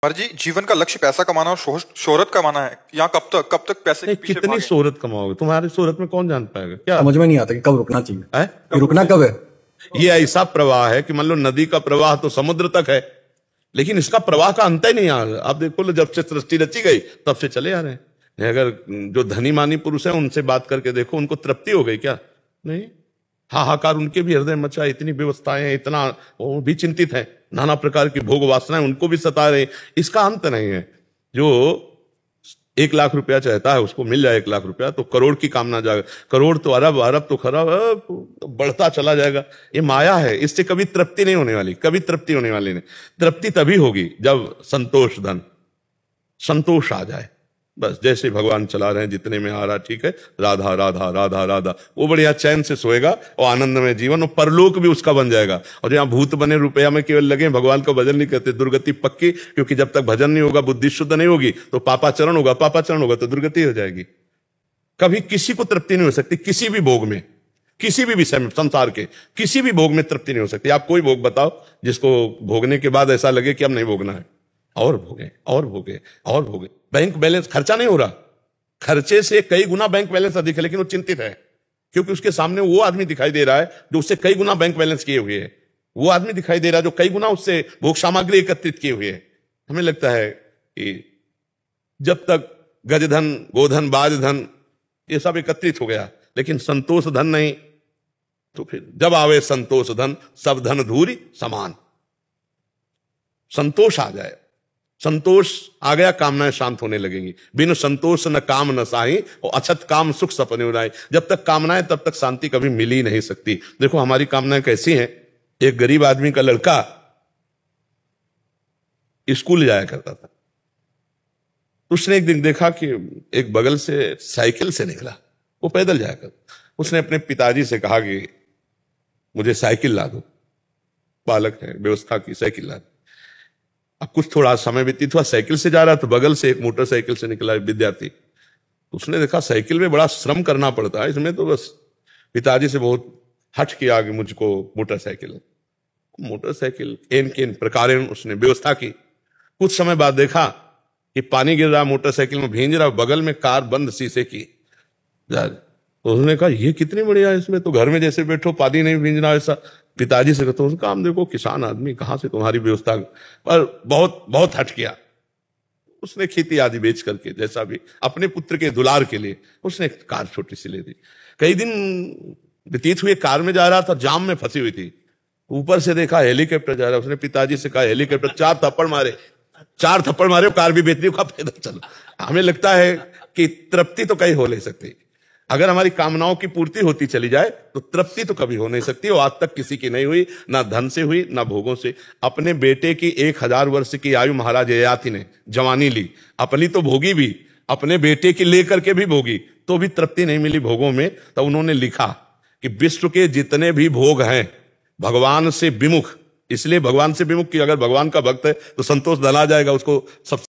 पर जी जीवन का लक्ष्य पैसा कमाना और शोहरत कमाना है। यहाँ कब तक पैसे के पीछे कितनी भागे? शोहरत कमाओगे? तुम्हारी शोहरत में कौन जान पाएगा क्या? समझ में नहीं आता कि कब रुकना चाहिए है? कि रुकना कब है। ये ऐसा प्रवाह है कि मान लो नदी का प्रवाह तो समुद्र तक है, लेकिन इसका प्रवाह का अंत ही नहीं आ रहा। आप देखो लो, जब से सृष्टि रची गई तब से चले आ रहे हैं। अगर जो धनी मानी पुरुष है उनसे बात करके देखो, उनको तृप्ति हो गई क्या? नहीं। हाहाकार उनके भी हृदय मचा, इतनी व्यवस्थाएं हैं, इतना वो भी चिंतित है, नाना प्रकार की भोग वासनाएं उनको भी सता रहे। इसका अंत नहीं है। जो 1 लाख रुपया चाहता है उसको मिल जाए 1 लाख रुपया तो करोड़ की कामना जाएगा, करोड़ तो अरब, अरब तो खरब, तो बढ़ता चला जाएगा। ये माया है, इससे कभी तृप्ति नहीं होने वाली, कभी तृप्ति होने वाली नहीं। तृप्ति तभी होगी जब संतोष धन, संतोष आ जाए। बस जैसे भगवान चला रहे हैं, जितने में आ रहा ठीक है, राधा राधा राधा राधा, वो बढ़िया चैन से सोएगा और आनंद में जीवन, और परलोक भी उसका बन जाएगा। और जहां भूत बने रुपया में केवल लगे, भगवान का भजन नहीं करते, दुर्गति पक्की। क्योंकि जब तक भजन नहीं होगा, बुद्धि शुद्ध नहीं होगी, तो पापाचरण होगा, पापाचरण होगा तो दुर्गति हो जाएगी। कभी किसी को तृप्ति नहीं हो सकती, किसी भी भोग में, किसी भी विषय में, संसार के किसी भी भोग में तृप्ति नहीं हो सकती। आप कोई भोग बताओ जिसको भोगने के बाद ऐसा लगे कि अब नहीं भोगना है, और भोगे और भोगे और भोगे। बैंक बैलेंस, खर्चा नहीं हो रहा, खर्चे से कई गुना बैंक बैलेंस अधिक है, लेकिन वो चिंतित है क्योंकि उसके सामने वो आदमी दिखाई दे रहा है जो उससे कई गुना बैंक बैलेंस किए हुए है। वो आदमी दिखाई दे रहा है जो कई गुना उससे भोग सामग्री एकत्रित किए हुए है। हमें लगता है कि जब तक गजधन, गोधन, बाजधन ये सब एकत्रित हो गया, लेकिन संतोष धन नहीं, तो फिर जब आवे संतोष धन, सब धन धूरी समान। संतोष आ जाए, संतोष आ गया, कामनाएं शांत होने लगेंगी। बिन संतोष न काम न साही, और अछत काम सुख सपने उड़ाई। जब तक कामनाएं, तब तक शांति कभी मिल ही नहीं सकती। देखो हमारी कामनाएं कैसी हैं। एक गरीब आदमी का लड़का स्कूल जाया करता था। उसने एक दिन देखा कि एक बगल से साइकिल से निकला, वो पैदल जाया करता। उसने अपने पिताजी से कहा कि मुझे साइकिल ला दो, बालक है, व्यवस्था की, साइकिल ला दो। अब कुछ थोड़ा समय व्यतीत हुआ, साइकिल से जा रहा तो बगल से एक मोटरसाइकिल से निकला विद्यार्थी। उसने देखा साइकिल में बड़ा श्रम करना पड़ता है, इसमें तो बस पिताजी से बहुत हट के आगे मुझको मोटरसाइकिल एन के प्रकार उसने व्यवस्था की। कुछ समय बाद देखा कि पानी गिर रहा, मोटरसाइकिल में भींज रहा, बगल में कार बंद शीशे की। तो उसने कहा ये कितनी बढ़िया है, इसमें तो घर में जैसे बैठो, पानी नहीं भींज रहा। ऐसा पिताजी से कहते, उसका हम देखो किसान आदमी, कहां से तुम्हारी व्यवस्था, पर बहुत बहुत हट किया। उसने खेती आदि बेच करके जैसा भी अपने पुत्र के दुलार के लिए उसने एक कार छोटी सी ले दी। कई दिन व्यतीत हुए, कार में जा रहा था, जाम में फंसी हुई थी। ऊपर से देखा हेलीकॉप्टर जा रहा है। उसने पिताजी से कहा हेलीकॉप्टर, 4 थप्पड़ मारे, कार भी बेच दी, पैदल चला। हमें लगता है कि तृप्ति तो कहीं हो नहीं सकती। अगर हमारी कामनाओं की पूर्ति होती चली जाए तो तृप्ति तो कभी हो नहीं सकती, और आज तक किसी की नहीं हुई, ना धन से हुई ना भोगों से। अपने बेटे की 1000 वर्ष की आयु महाराज ययाति ने जवानी ली, अपनी तो भोगी भी, अपने बेटे की लेकर के भी भोगी, तो भी तृप्ति नहीं मिली भोगों में। तो उन्होंने लिखा कि विश्व के जितने भी भोग हैं भगवान से विमुख, इसलिए भगवान से विमुख कि अगर भगवान का भक्त है तो संतोष धन आ जाएगा उसको सब